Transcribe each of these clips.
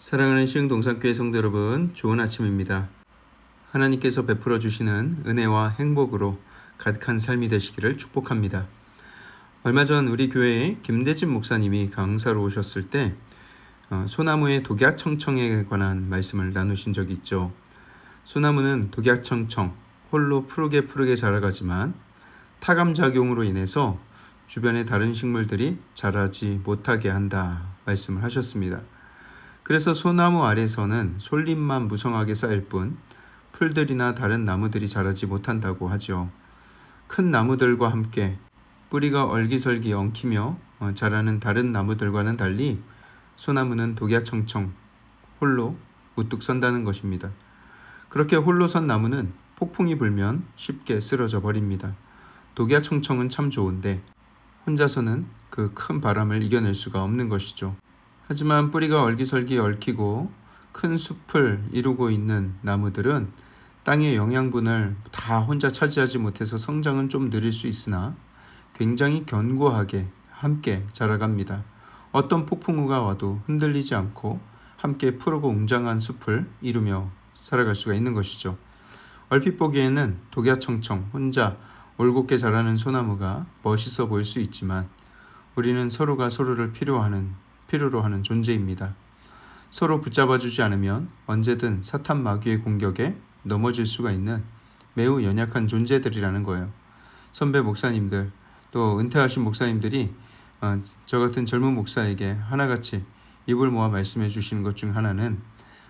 사랑하는 시흥동산교회 성도 여러분, 좋은 아침입니다. 하나님께서 베풀어 주시는 은혜와 행복으로 가득한 삶이 되시기를 축복합니다. 얼마 전 우리 교회에 김대진 목사님이 강사로 오셨을 때 소나무의 독야청청에 관한 말씀을 나누신 적이 있죠. 소나무는 독야청청, 홀로 푸르게 자라가지만 타감작용으로 인해서 주변의 다른 식물들이 자라지 못하게 한다 말씀을 하셨습니다. 그래서 소나무 아래서는 솔잎만 무성하게 쌓일 뿐 풀들이나 다른 나무들이 자라지 못한다고 하죠. 큰 나무들과 함께 뿌리가 얼기설기 엉키며 자라는 다른 나무들과는 달리 소나무는 독야청청 홀로 우뚝 선다는 것입니다. 그렇게 홀로 선 나무는 폭풍이 불면 쉽게 쓰러져 버립니다. 독야청청은 참 좋은데 혼자서는 그 큰 바람을 이겨낼 수가 없는 것이죠. 하지만 뿌리가 얼기설기 얽히고 큰 숲을 이루고 있는 나무들은 땅의 영양분을 다 혼자 차지하지 못해서 성장은 좀 느릴 수 있으나 굉장히 견고하게 함께 자라갑니다. 어떤 폭풍우가 와도 흔들리지 않고 함께 푸르고 웅장한 숲을 이루며 살아갈 수가 있는 것이죠. 얼핏 보기에는 독야청청 혼자 올곧게 자라는 소나무가 멋있어 보일 수 있지만 우리는 서로가 서로를 필요로 하는 존재입니다. 서로 붙잡아주지 않으면 언제든 사탄 마귀의 공격에 넘어질 수가 있는 매우 연약한 존재들이라는 거예요. 선배 목사님들 또 은퇴하신 목사님들이 저 같은 젊은 목사에게 하나같이 입을 모아 말씀해 주시는 것 중 하나는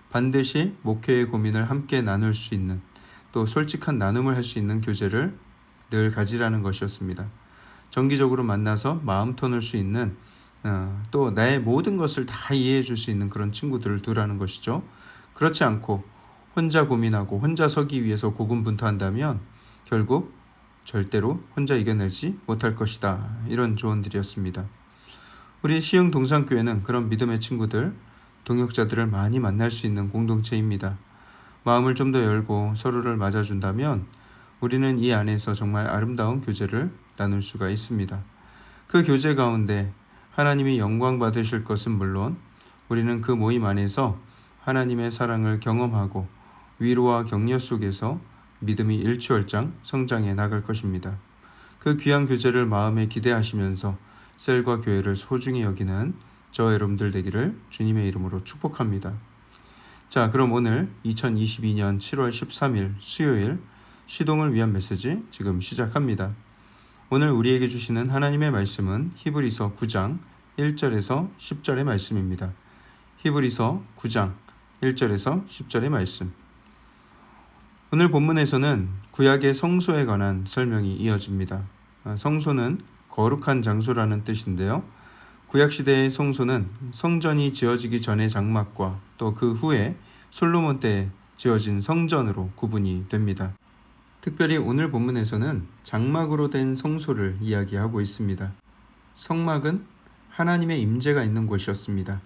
반드시 목회의 고민을 함께 나눌 수 있는 또 솔직한 나눔을 할 수 있는 교제를 늘 가지라는 것이었습니다. 정기적으로 만나서 마음 터놓을 수 있는 또 나의 모든 것을 다 이해해 줄 수 있는 그런 친구들을 두라는 것이죠. 그렇지 않고 혼자 고민하고 혼자 서기 위해서 고군분투한다면 결국 절대로 혼자 이겨내지 못할 것이다. 이런 조언들이었습니다. 우리 시흥 동산교회는 그런 믿음의 친구들, 동역자들을 많이 만날 수 있는 공동체입니다. 마음을 좀 더 열고 서로를 맞아준다면 우리는 이 안에서 정말 아름다운 교제를 나눌 수가 있습니다. 그 교제 가운데 하나님이 영광 받으실 것은 물론 우리는 그 모임 안에서 하나님의 사랑을 경험하고 위로와 격려 속에서 믿음이 일취월장 성장해 나갈 것입니다. 그 귀한 교제를 마음에 기대하시면서 셀과 교회를 소중히 여기는 저와 여러분들 되기를 주님의 이름으로 축복합니다. 자, 그럼 오늘 2022년 7월 13일 수요일 시동을 위한 메시지 지금 시작합니다. 오늘 우리에게 주시는 하나님의 말씀은 히브리서 9장 1절에서 10절의 말씀입니다. 히브리서 9장 1절에서 10절의 말씀. 오늘 본문에서는 구약의 성소에 관한 설명이 이어집니다. 성소는 거룩한 장소라는 뜻인데요. 구약시대의 성소는 성전이 지어지기 전의 장막과 또 그 후에 솔로몬 때에 지어진 성전으로 구분이 됩니다. 특별히 오늘 본문에서는 장막으로 된 성소를 이야기하고 있습니다. 성막은 하나님의 임재가 있는 곳이었습니다.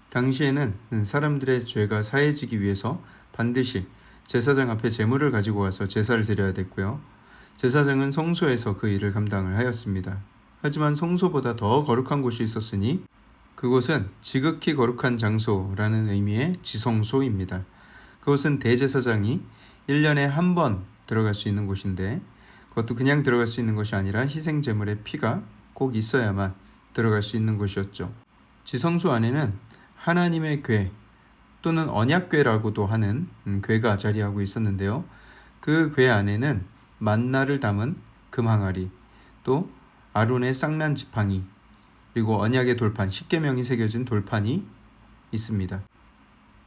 당시에는 사람들의 죄가 사해지기 위해서 반드시 제사장 앞에 제물을 가지고 와서 제사를 드려야 됐고요. 제사장은 성소에서 그 일을 감당을 하였습니다. 하지만 성소보다 더 거룩한 곳이 있었으니 그곳은 지극히 거룩한 장소라는 의미의 지성소입니다. 그곳은 대제사장이 1년에 한 번 들어갈 수 있는 곳인데 그것도 그냥 들어갈 수 있는 것이 아니라 희생제물의 피가 꼭 있어야만 들어갈 수 있는 곳이었죠. 지성소 안에는 하나님의 궤 또는 언약궤라고도 하는 궤가 자리하고 있었는데요. 그 궤 안에는 만나를 담은 금항아리, 또 아론의 쌍난 지팡이, 그리고 언약의 돌판, 십계명이 새겨진 돌판이 있습니다.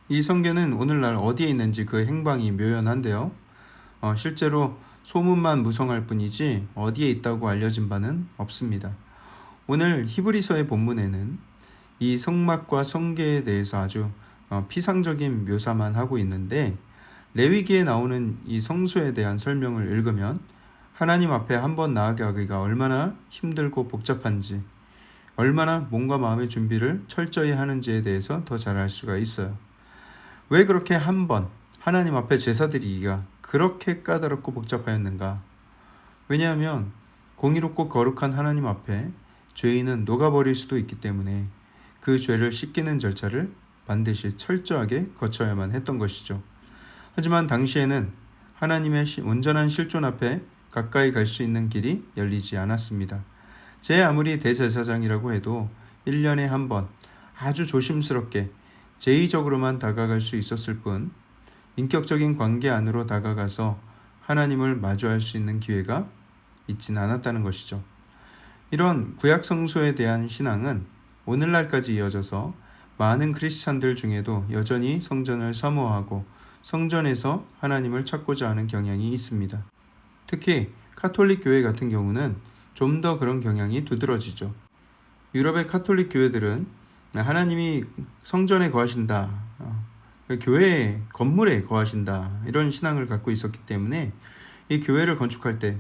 이 성궤는 오늘날 어디에 있는지 그 행방이 묘연한데요. 실제로 소문만 무성할 뿐이지 어디에 있다고 알려진 바는 없습니다. 오늘 히브리서의 본문에는 이 성막과 성궤에 대해서 아주 피상적인 묘사만 하고 있는데 레위기에 나오는 이 성소에 대한 설명을 읽으면 하나님 앞에 한번 나아가기가 얼마나 힘들고 복잡한지, 얼마나 몸과 마음의 준비를 철저히 하는지에 대해서 더 잘 알 수가 있어요. 왜 그렇게 한번 하나님 앞에 제사드리기가 그렇게 까다롭고 복잡하였는가? 왜냐하면 공의롭고 거룩한 하나님 앞에 죄인은 녹아버릴 수도 있기 때문에 그 죄를 씻기는 절차를 반드시 철저하게 거쳐야만 했던 것이죠. 하지만 당시에는 하나님의 온전한 실존 앞에 가까이 갈 수 있는 길이 열리지 않았습니다. 제 아무리 대제사장이라고 해도 1년에 한 번 아주 조심스럽게 제의적으로만 다가갈 수 있었을 뿐 인격적인 관계 안으로 다가가서 하나님을 마주할 수 있는 기회가 있진 않았다는 것이죠. 이런 구약 성소에 대한 신앙은 오늘날까지 이어져서 많은 크리스찬들 중에도 여전히 성전을 사모하고 성전에서 하나님을 찾고자 하는 경향이 있습니다. 특히 카톨릭 교회 같은 경우는 좀 더 그런 경향이 두드러지죠. 유럽의 카톨릭 교회들은 하나님이 성전에 거하신다, 교회 건물에 거하신다, 이런 신앙을 갖고 있었기 때문에 이 교회를 건축할 때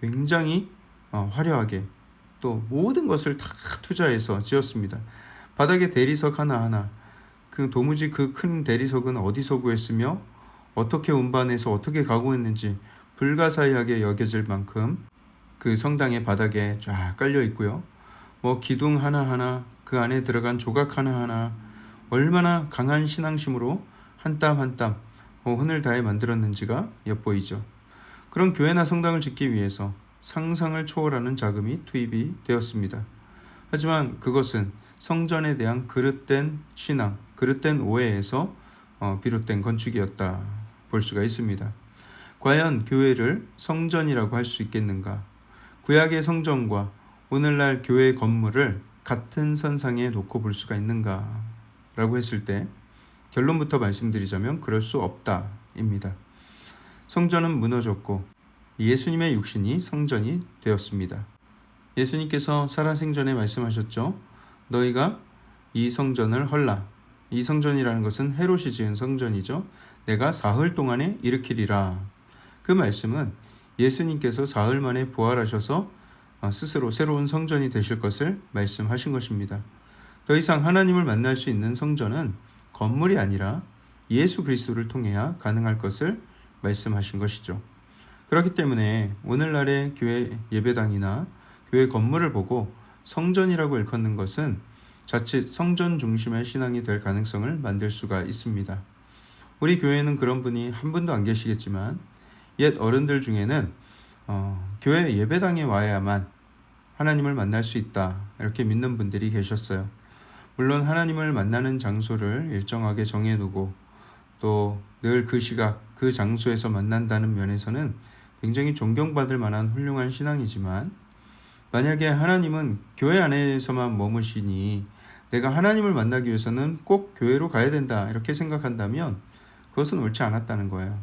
굉장히 화려하게 또 모든 것을 다 투자해서 지었습니다. 바닥에 대리석 하나하나, 도무지 그 큰 대리석은 어디서 구했으며 어떻게 운반해서 어떻게 가공했는지 불가사의하게 여겨질 만큼 그 성당의 바닥에 쫙 깔려 있고요. 기둥 하나하나, 그 안에 들어간 조각 하나하나 얼마나 강한 신앙심으로 한 땀 한 땀 혼을 다해 만들었는지가 엿보이죠. 그런 교회나 성당을 짓기 위해서 상상을 초월하는 자금이 투입이 되었습니다. 하지만 그것은 성전에 대한 그릇된 신앙, 그릇된 오해에서 비롯된 건축이었다 볼 수가 있습니다. 과연 교회를 성전이라고 할 수 있겠는가? 구약의 성전과 오늘날 교회 건물을 같은 선상에 놓고 볼 수가 있는가? 라고 했을 때 결론부터 말씀드리자면 그럴 수 없다입니다. 성전은 무너졌고 예수님의 육신이 성전이 되었습니다. 예수님께서 살아생전에 말씀하셨죠. 너희가 이 성전을 헐라. 이 성전이라는 것은 헤롯이 지은 성전이죠. 내가 사흘 동안에 일으키리라. 그 말씀은 예수님께서 사흘 만에 부활하셔서 스스로 새로운 성전이 되실 것을 말씀하신 것입니다. 더 이상 하나님을 만날 수 있는 성전은 건물이 아니라 예수 그리스도를 통해야 가능할 것을 말씀하신 것이죠. 그렇기 때문에 오늘날의 교회 예배당이나 교회 건물을 보고 성전이라고 일컫는 것은 자칫 성전 중심의 신앙이 될 가능성을 만들 수가 있습니다. 우리 교회에는 그런 분이 한 분도 안 계시겠지만 옛 어른들 중에는 교회 예배당에 와야만 하나님을 만날 수 있다 이렇게 믿는 분들이 계셨어요. 물론 하나님을 만나는 장소를 일정하게 정해두고 또 늘 그 시각 그 장소에서 만난다는 면에서는 굉장히 존경받을 만한 훌륭한 신앙이지만 만약에 하나님은 교회 안에서만 머무시니 내가 하나님을 만나기 위해서는 꼭 교회로 가야 된다 이렇게 생각한다면 그것은 옳지 않았다는 거예요.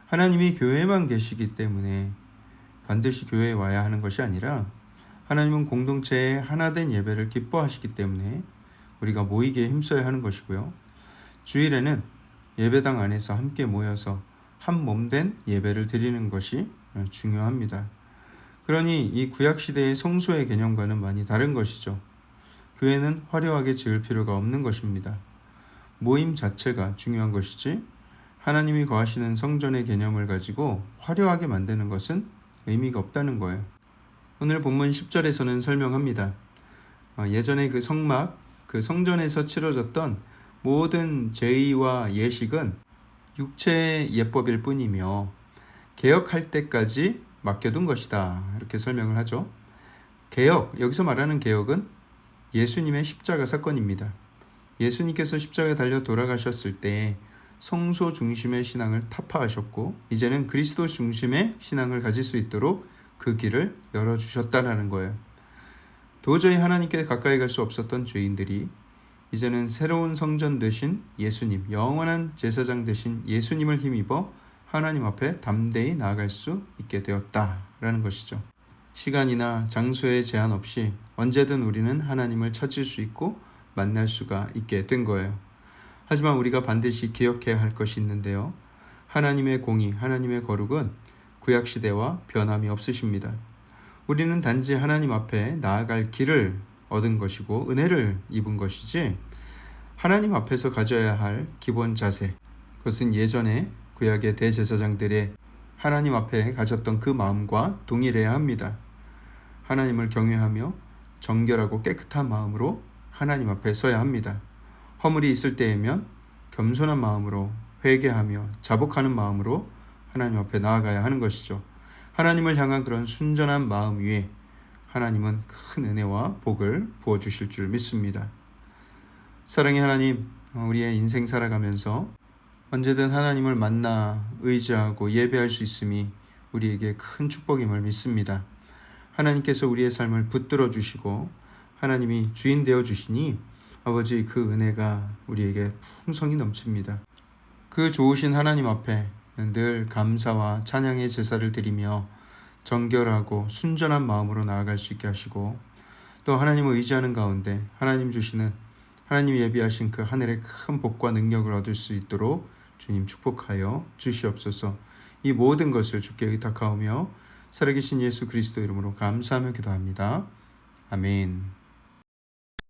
하나님이 교회에만 계시기 때문에 반드시 교회에 와야 하는 것이 아니라 하나님은 공동체의 하나된 예배를 기뻐하시기 때문에 우리가 모이기에 힘써야 하는 것이고요. 주일에는 예배당 안에서 함께 모여서 한 몸된 예배를 드리는 것이 중요합니다. 그러니 이 구약시대의 성소의 개념과는 많이 다른 것이죠. 교회는 화려하게 지을 필요가 없는 것입니다. 모임 자체가 중요한 것이지 하나님이 거하시는 성전의 개념을 가지고 화려하게 만드는 것은 의미가 없다는 거예요. 오늘 본문 10절에서는 설명합니다. 예전에 그 성막, 그 성전에서 치러졌던 모든 제의와 예식은 육체의 예법일 뿐이며 개혁할 때까지 맡겨둔 것이다. 이렇게 설명을 하죠. 개혁, 여기서 말하는 개혁은 예수님의 십자가 사건입니다. 예수님께서 십자가에 달려 돌아가셨을 때 성소 중심의 신앙을 타파하셨고 이제는 그리스도 중심의 신앙을 가질 수 있도록 그 길을 열어주셨다라는 거예요. 도저히 하나님께 가까이 갈 수 없었던 죄인들이 이제는 새로운 성전 되신 예수님, 영원한 제사장 되신 예수님을 힘입어 하나님 앞에 담대히 나아갈 수 있게 되었다라는 것이죠. 시간이나 장소의 제한 없이 언제든 우리는 하나님을 찾을 수 있고 만날 수가 있게 된 거예요. 하지만 우리가 반드시 기억해야 할 것이 있는데요. 하나님의 공의, 하나님의 거룩은 구약시대와 변함이 없으십니다. 우리는 단지 하나님 앞에 나아갈 길을 얻은 것이고 은혜를 입은 것이지 하나님 앞에서 가져야 할 기본 자세, 그것은 예전에 구약의 대제사장들의 하나님 앞에 가졌던 그 마음과 동일해야 합니다. 하나님을 경외하며 정결하고 깨끗한 마음으로 하나님 앞에 서야 합니다. 허물이 있을 때에면 겸손한 마음으로 회개하며 자복하는 마음으로 하나님 앞에 나아가야 하는 것이죠. 하나님을 향한 그런 순전한 마음 위에 하나님은 큰 은혜와 복을 부어주실 줄 믿습니다. 사랑의 하나님, 우리의 인생 살아가면서 언제든 하나님을 만나 의지하고 예배할 수 있음이 우리에게 큰 축복임을 믿습니다. 하나님께서 우리의 삶을 붙들어 주시고 하나님이 주인 되어 주시니 아버지 그 은혜가 우리에게 풍성히 넘칩니다. 그 좋으신 하나님 앞에 늘 감사와 찬양의 제사를 드리며 정결하고 순전한 마음으로 나아갈 수 있게 하시고 또 하나님을 의지하는 가운데 하나님 주시는 하나님 예비하신 그 하늘의 큰 복과 능력을 얻을 수 있도록 주님 축복하여 주시옵소서. 이 모든 것을 주께 의탁하오며 살아계신 예수 그리스도 이름으로 감사하며 기도합니다. 아멘.